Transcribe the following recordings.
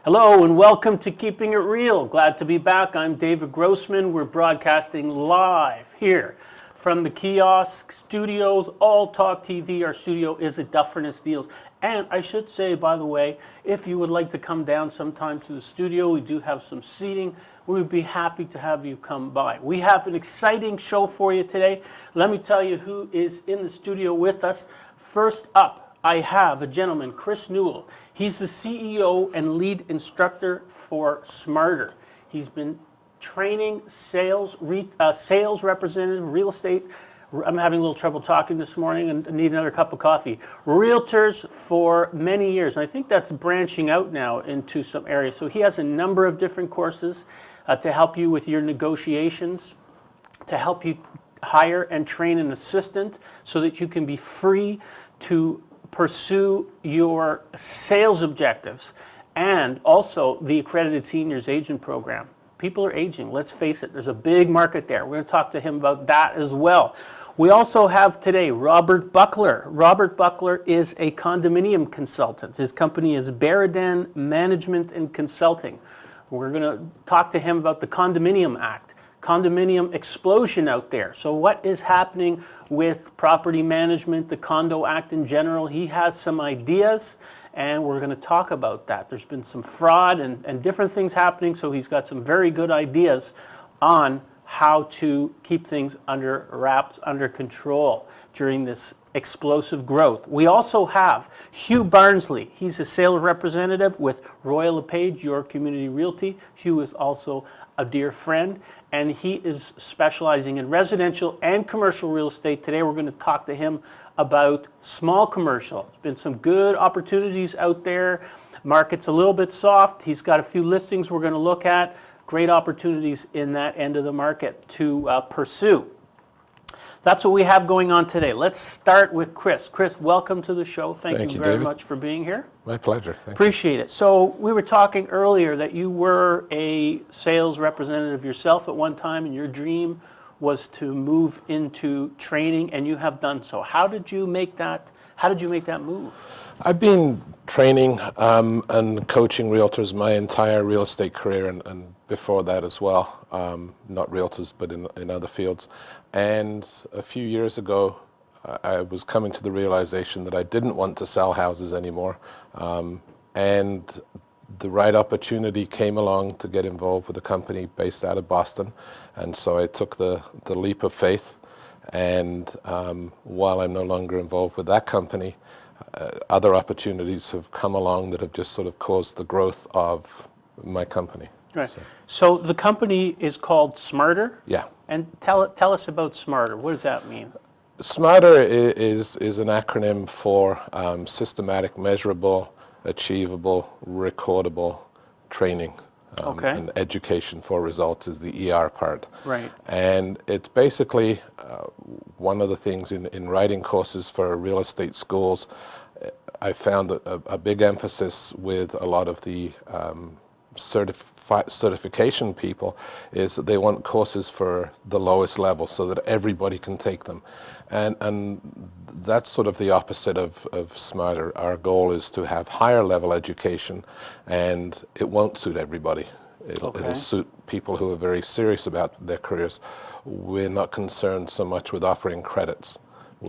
Hello and welcome to Keeping It Real. Glad to be back. I'm David Grossman. We're broadcasting live here from the kiosk studios, All Talk TV. Our studio is at Dufferin Deals. And I should say, by the way, if you would like to come down sometime to the studio, we do have some seating. We would be happy to have you come by. We have an exciting show for you today. Let me tell you who is in the studio with us. First up, I have a gentleman, Chris Newell. He's the CEO and lead instructor for Smarter. He's been training sales representative, real estate. I'm having a little trouble talking this morning and need another cup of coffee. Realtors for many years. And I think that's branching out now into some areas. So he has a number of different courses to help you with your negotiations, to help you hire and train an assistant so that you can be free to pursue your sales objectives, and also the Accredited Senior Agent program. People are aging, let's face it, there's a big market there. We're going to talk to him about that as well. We also have today Robert Buckler. Robert Buckler is a condominium consultant. His company is Baradan Management and Consulting. We're going to talk to him about the Condominium Act. Condominium explosion out there. So what is happening with property management, the Condo Act in general? He has some ideas and we're going to talk about that. There's been some fraud and different things happening, so he's got some very good ideas on how to keep things under wraps, under control during this explosive growth. We also have Hugh Barnsley. He's a sales representative with Royal LePage, Your Community Realty. Hugh is also a dear friend, and he is specializing in residential and commercial real estate. Today we're going to talk to him about small commercial. There's been some good opportunities out there. Market's a little bit soft. He's got a few listings we're going to look at. Great opportunities in that end of the market to pursue. That's what we have going on today. Let's start with Chris. Chris, welcome to the show. Thank you very much for being here. My pleasure. Appreciate it. So we were talking earlier that you were a sales representative yourself at one time, and your dream was to move into training, and you have done so. How did you make that move? I've been training and coaching realtors my entire real estate career, and before that as well, not realtors, but in other fields. And a few years ago, I was coming to the realization that I didn't want to sell houses anymore. And the right opportunity came along to get involved with a company based out of Boston. And so I took the leap of faith. And while I'm no longer involved with that company, other opportunities have come along that have just sort of caused the growth of my company. Right. So the company is called Smarter? Yeah. And tell us about Smarter. What does that mean? Smarter is an acronym for systematic, measurable, achievable, recordable training. Okay. And education for results is the ER part. Right. And it's basically one of the things in writing courses for real estate schools. I found a big emphasis with a lot of the certification people is that they want courses for the lowest level so that everybody can take them. And that's sort of the opposite of Smarter. Our goal is to have higher level education, and it won't suit everybody. It'll suit people who are very serious about their careers. We're not concerned so much with offering credits.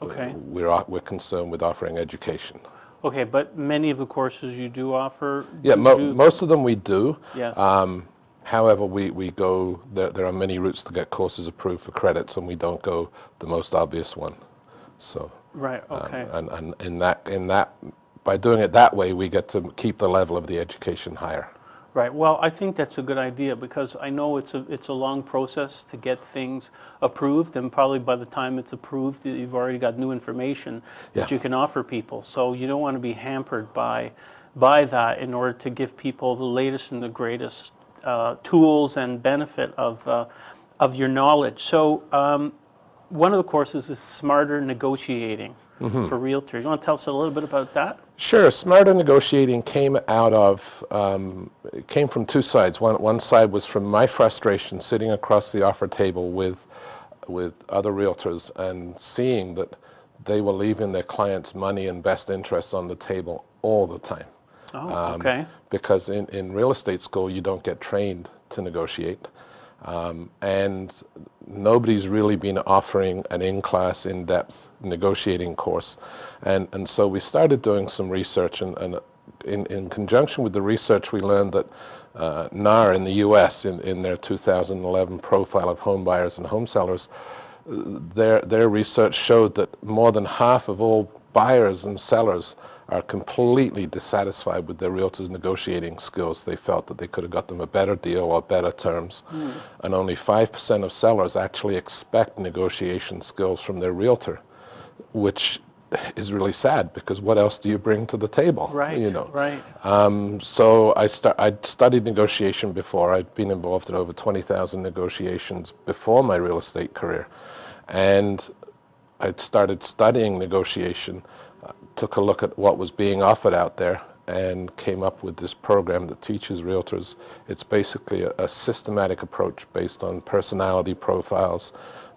Okay. We're concerned with offering education. Okay, but many of the courses you do offer? Yeah, most of them we do. Yes. However, we go, there are many routes to get courses approved for credits, and we don't go the most obvious one. So. Right, okay. And in that, by doing it that way, we get to keep the level of the education higher. Right. Well, I think that's a good idea, because I know it's a long process to get things approved, and probably by the time it's approved, you've already got new information that you can offer people. So you don't want to be hampered by that in order to give people the latest and the greatest tools and benefit of your knowledge. So one of the courses is Smarter Negotiating for Realtors. You want to tell us a little bit about that? Sure. Smarter Negotiating came it came from two sides. One side was from my frustration sitting across the offer table with other realtors and seeing that they were leaving their clients' money and best interests on the table all the time. Oh, okay. Because in real estate school, you don't get trained to negotiate. And nobody's really been offering an in-class, in-depth negotiating course. And so we started doing some research, and in conjunction with the research, we learned that NAR in the US, in their 2011 profile of home buyers and home sellers, their research showed that more than half of all buyers and sellers are completely dissatisfied with their realtors' negotiating skills. They felt that they could have got them a better deal or better terms. And only 5% of sellers actually expect negotiation skills from their realtor, which is really sad, because what else do you bring to the table? Right, you know? right. So I'd studied negotiation before. I'd been involved in over 20,000 negotiations before my real estate career. And I'd started studying negotiation, took a look at what was being offered out there, and came up with this program that teaches realtors. It's basically a systematic approach based on personality profiles,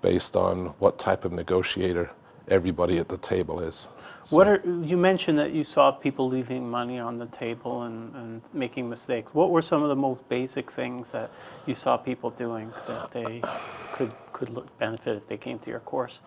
based on what type of negotiator everybody at the table is. You mentioned that you saw people leaving money on the table and making mistakes. What were some of the most basic things that you saw people doing that they could benefit if they came to your course?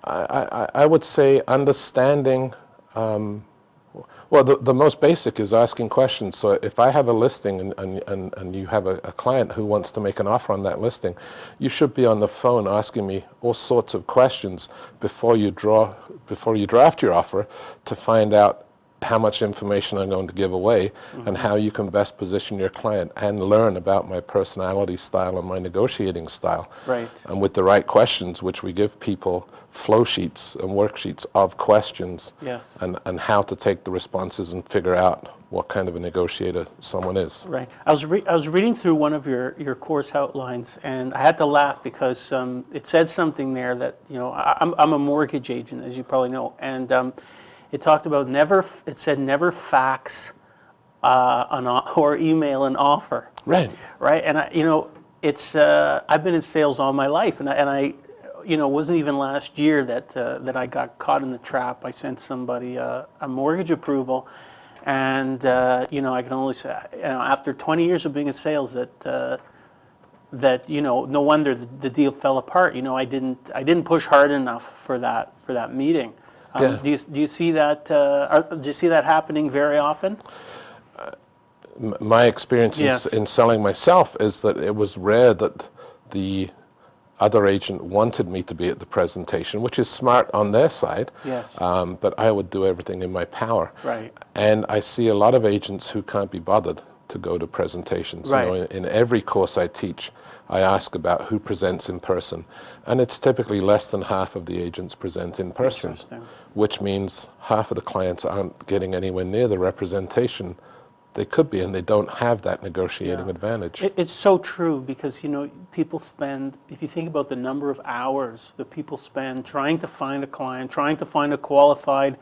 I would say understanding, well, the most basic is asking questions. So if I have a listing and you have a client who wants to make an offer on that listing, you should be on the phone asking me all sorts of questions before you draft your offer, to find out how much information I'm going to give away, and how you can best position your client, and learn about my personality style and my negotiating style. Right. And with the right questions, which we give people flow sheets and worksheets of questions, Yes. and how to take the responses and figure out what kind of a negotiator someone is. Right. I was reading through one of your course outlines, and I had to laugh because it said something there that, I'm a mortgage agent, as you probably know, and it talked about never fax or email an offer. Right. Right. And I've been in sales all my life, and I it wasn't even last year that I got caught in the trap. I sent somebody a mortgage approval, and I can only say, after 20 years of being in sales, that no wonder the deal fell apart. I didn't push hard enough for that meeting. Yeah. Do you see that? Do you see that happening very often? My experience Yes. in selling myself is that it was rare that the other agent wanted me to be at the presentation, which is smart on their side. Yes. But I would do everything in my power. Right. And I see a lot of agents who can't be bothered to go to presentations. Right. In every course I teach, I ask about who presents in person, and it's typically less than half of the agents present in person, Interesting. which means half of the clients aren't getting anywhere near the representation they could be, and they don't have that negotiating advantage. It's so true, because people spend, if you think about the number of hours that people spend trying to find a client, trying to find a qualified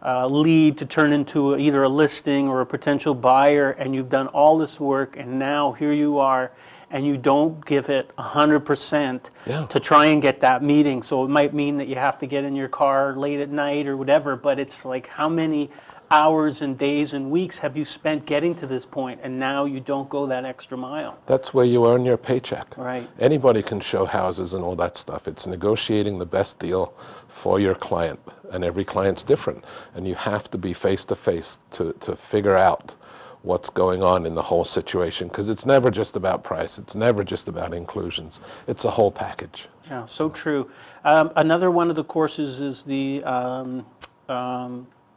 lead to turn into either a listing or a potential buyer, and you've done all this work, and now here you are, and you don't give it 100% to try and get that meeting. So it might mean that you have to get in your car late at night or whatever, but it's like, how many hours and days and weeks have you spent getting to this point, and now you don't go that extra mile? That's where you earn your paycheck. Right. Anybody can show houses and all that stuff. It's negotiating the best deal for your client, and every client's different, and you have to be face to face to figure out what's going on in the whole situation, because it's never just about price, it's never just about inclusions, it's a whole package. Yeah, so true. Another one of the courses is the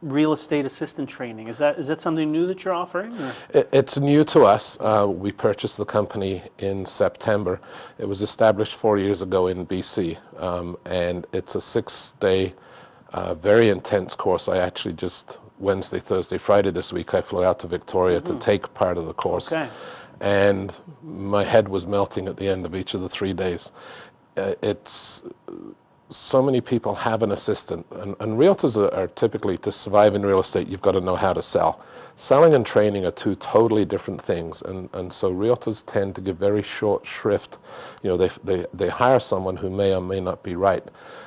real estate assistant training. Is that something new that you're offering? It's new to us. We purchased the company in September. It was established 4 years ago in BC, and it's a 6-day, very intense course. I actually just Wednesday, Thursday, Friday this week, I flew out to Victoria to take part of the course. Okay. And my head was melting at the end of each of the 3 days. It's so many people have an assistant, and realtors are typically, to survive in real estate, you've got to know how to sell. Selling and training are two totally different things, and so realtors tend to give very short shrift. They hire someone who may or may not be right,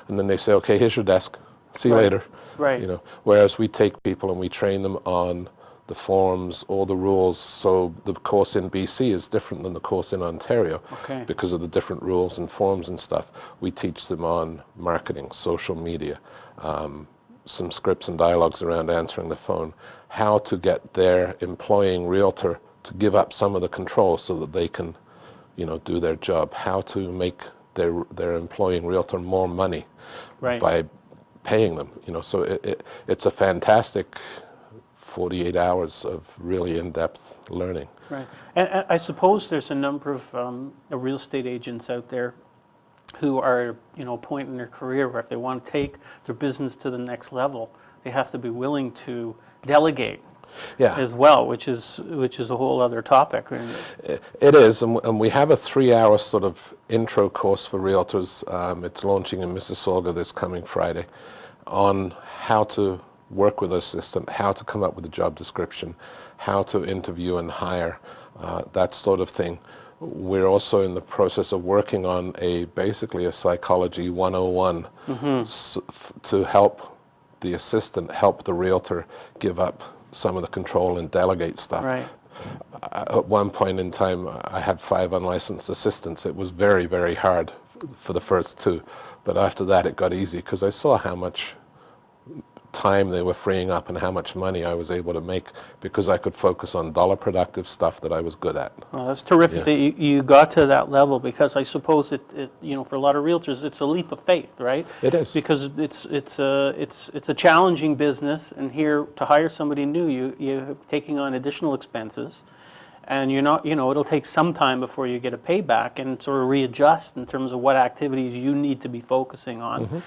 and then they say, okay, here's your desk, see you later. Right. Whereas we take people and we train them on the forms, all the rules. So the course in BC is different than the course in Ontario because of the different rules and forms and stuff. We teach them on marketing, social media, some scripts and dialogues around answering the phone, how to get their employing realtor to give up some of the control so that they can, do their job, how to make their employing realtor more money by paying them. So it's a fantastic 48 hours of really in-depth learning. Right. And I suppose there's a number of real estate agents out there who are, at a point in their career where if they want to take their business to the next level, they have to be willing to delegate as well, which is a whole other topic. It is, and we have a 3-hour sort of intro course for realtors. It's launching in Mississauga this coming Friday on how to work with an assistant, how to come up with a job description, how to interview and hire, that sort of thing. We're also in the process of working on basically a psychology 101 to help the assistant help the realtor give up some of the control and delegate stuff. Right. At one point in time, I had 5 unlicensed assistants. It was very, very hard for the first 2, but after that it got easy because I saw how much time they were freeing up and how much money I was able to make because I could focus on dollar productive stuff that I was good at. Well, that's terrific that you got to that level, because I suppose it for a lot of realtors it's a leap of faith, right? It is, because it's a challenging business, and here to hire somebody new, you're taking on additional expenses, and you're not, it'll take some time before you get a payback and sort of readjust in terms of what activities you need to be focusing on.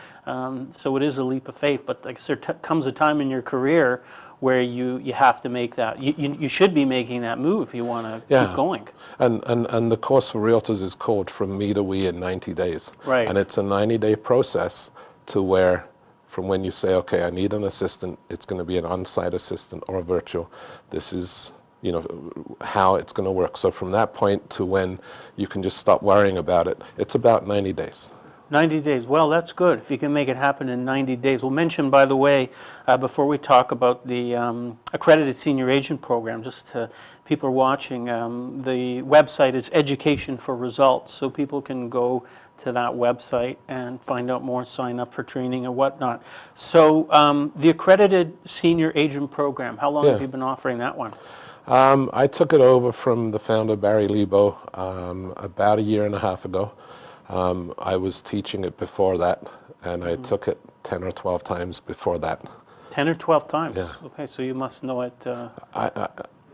So it is a leap of faith, but like there comes a time in your career where you have to make that. You should be making that move if you want to keep going. And the course for realtors is called From Me to We in 90 days. Right. And it's a 90-day process to where, from when you say, okay, I need an assistant, it's going to be an on-site assistant or a virtual. This is how it's going to work. So from that point to when you can just stop worrying about it, it's about 90 days. 90 days. Well, that's good if you can make it happen in 90 days. We'll mention, by the way, before we talk about the Accredited Senior Agent program, just to people are watching, the website is Education for Results, so people can go to that website and find out more, sign up for training and whatnot. So the Accredited Senior Agent program, how long have you been offering that one? I took it over from the founder, Barry Lebo, about 1.5 years ago. I was teaching it before that, and I took it 10 or 12 times before that. 10 or 12 times? Yeah. Okay, so you must know it.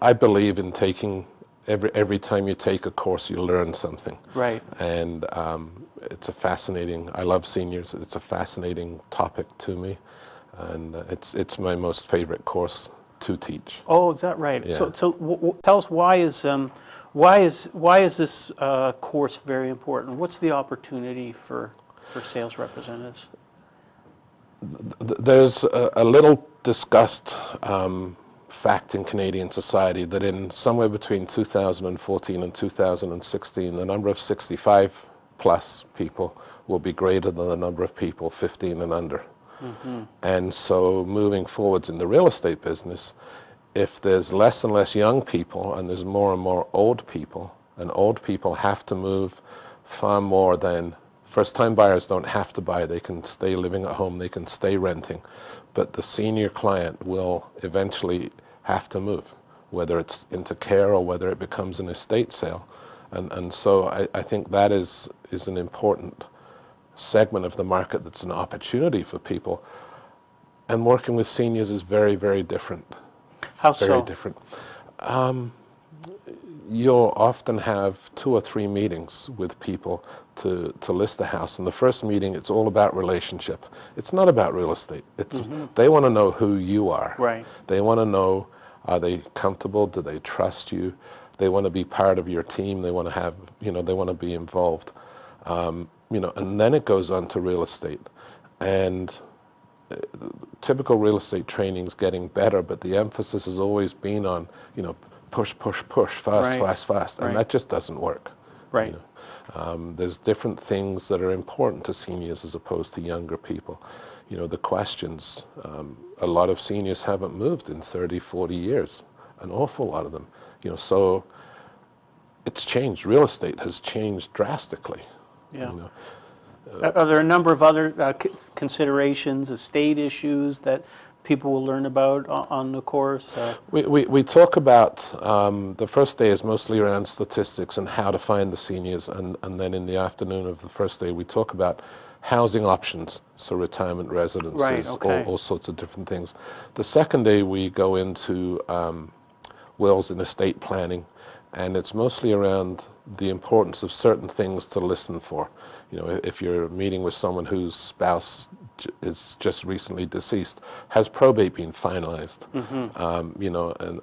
I believe in taking, every time you take a course, you learn something. Right. And it's I love seniors. It's a fascinating topic to me, and it's my most favorite course to teach. Oh, is that right? Yeah. So tell us why is this course very important? What's the opportunity for sales representatives? There's a little discussed fact in Canadian society that in somewhere between 2014 and 2016, the number of 65 plus people will be greater than the number of people 15 and under. And so moving forwards in the real estate business, if there's less and less young people and there's more and more old people, and old people have to move far more than first-time buyers don't have to buy. They can stay living at home, they can stay renting, but the senior client will eventually have to move, whether it's into care or whether it becomes an estate sale. And so I think that is an important segment of the market that's an opportunity for people. And working with seniors is very, very different. How so? Very different. You'll often have 2 or 3 meetings with people to list a house. In the first meeting, it's all about relationship. It's not about real estate. It's they want to know who you are. Right. They want to know, are they comfortable? Do they trust you? They want to be part of your team. They want to have, they want to be involved. And then it goes on to real estate. And typical real estate training is getting better, but the emphasis has always been on, push, fast, and that just doesn't work. Right. There's different things that are important to seniors as opposed to younger people. The questions, a lot of seniors haven't moved in 30, 40 years. an awful lot of them. So it's changed. Real estate has changed drastically. Yeah. Are there a number of other considerations, estate issues that people will learn about on the course? We talk about, the first day is mostly around statistics and how to find the seniors, and then in the afternoon of the first day we talk about housing options, so retirement residences, Right, okay. all sorts of different things. The second day we go into wills and estate planning, and it's mostly around the importance of certain things to listen for. If you're meeting with someone whose spouse is just recently deceased, has probate been finalized?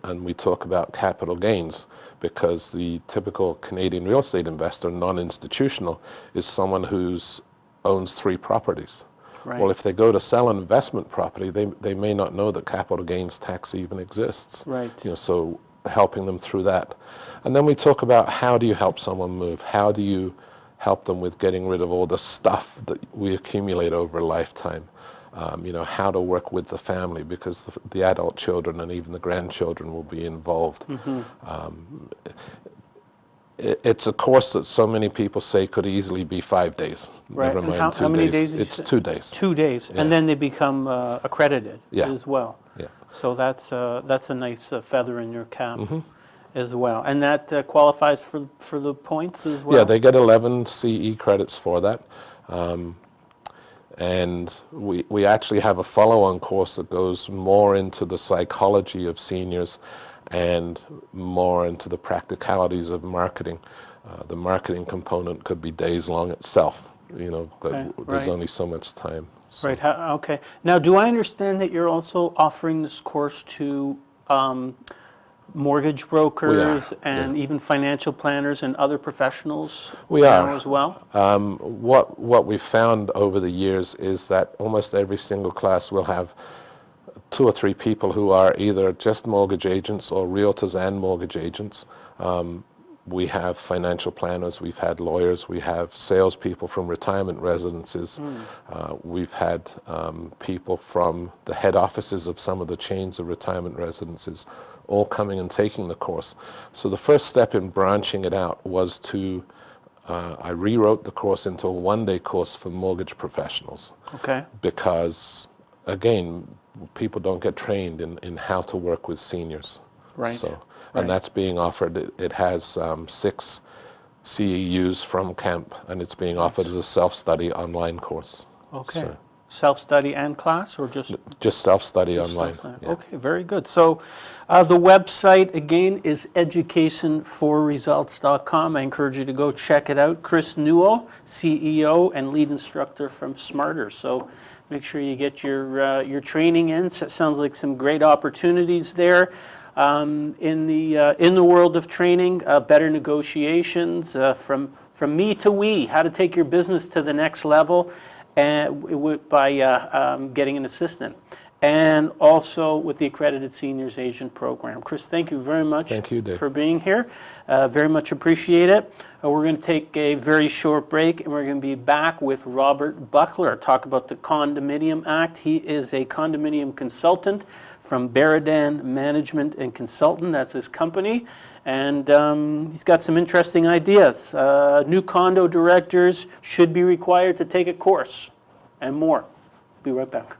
And we talk about capital gains, because the typical Canadian real estate investor, non-institutional, is someone who's owns 3 properties. Right. Well, if they go to sell an investment property, they may not know that capital gains tax even exists. Right. So helping them through that. And then we talk about, how do you help someone move? How do you help them with getting rid of all the stuff that we accumulate over a lifetime? How to work with the family, because the adult children and even the grandchildren will be involved. It's a course that so many people say could easily be 5 days. Right. Never And mind how many days? It's 2 days. 2 days, Yeah. and then they become accredited as well. Yeah. So that's a nice feather in your cap as well, and that qualifies for the points as well. Yeah, they get 11 CE credits for that. And we actually have a follow-on course that goes more into the psychology of seniors and more into the practicalities of marketing. The marketing component could be days long itself, but there's only so much time. So. Right. Okay. Now, do I understand that you're also offering this course to mortgage brokers and even financial planners and other professionals now as well? What we've found over the years is that almost every single class will have 2 or 3 people who are either just mortgage agents or realtors and mortgage agents. We have financial planners, we've had lawyers, we have salespeople from retirement residences. We've had people from the head offices of some of the chains of retirement residences all coming and taking the course. So the first step in branching it out was I rewrote the course into a 1-day course for mortgage professionals. Okay. Because, again, people don't get trained in how to work with seniors. Right. And that's being offered. It has 6 CEUs from CAAMP, and it's being offered as a self-study online course. Okay. So, self-study and class, or just self-study online? Self-study. Yeah. Okay, very good. So the website, again, is educationforresults.com. I encourage you to go check it out. Chris Newell, CEO and lead instructor from Smarter. So make sure you get your training in. So it sounds like some great opportunities there. In the world of training, better negotiations, from me to we, how to take your business to the next level, and by getting an assistant, and also with the Accredited Senior Agent program. Chris, thank you very much. Thank you, Dave. For being here. Very much appreciate it. We're going to take a very short break, and we're going to be back with Robert Buckler, talk about the Condominium Act. He is a condominium consultant from Baradan Management and Consultant. That's his company. And he's got some interesting ideas. New condo directors should be required to take a course, and more. Be right back.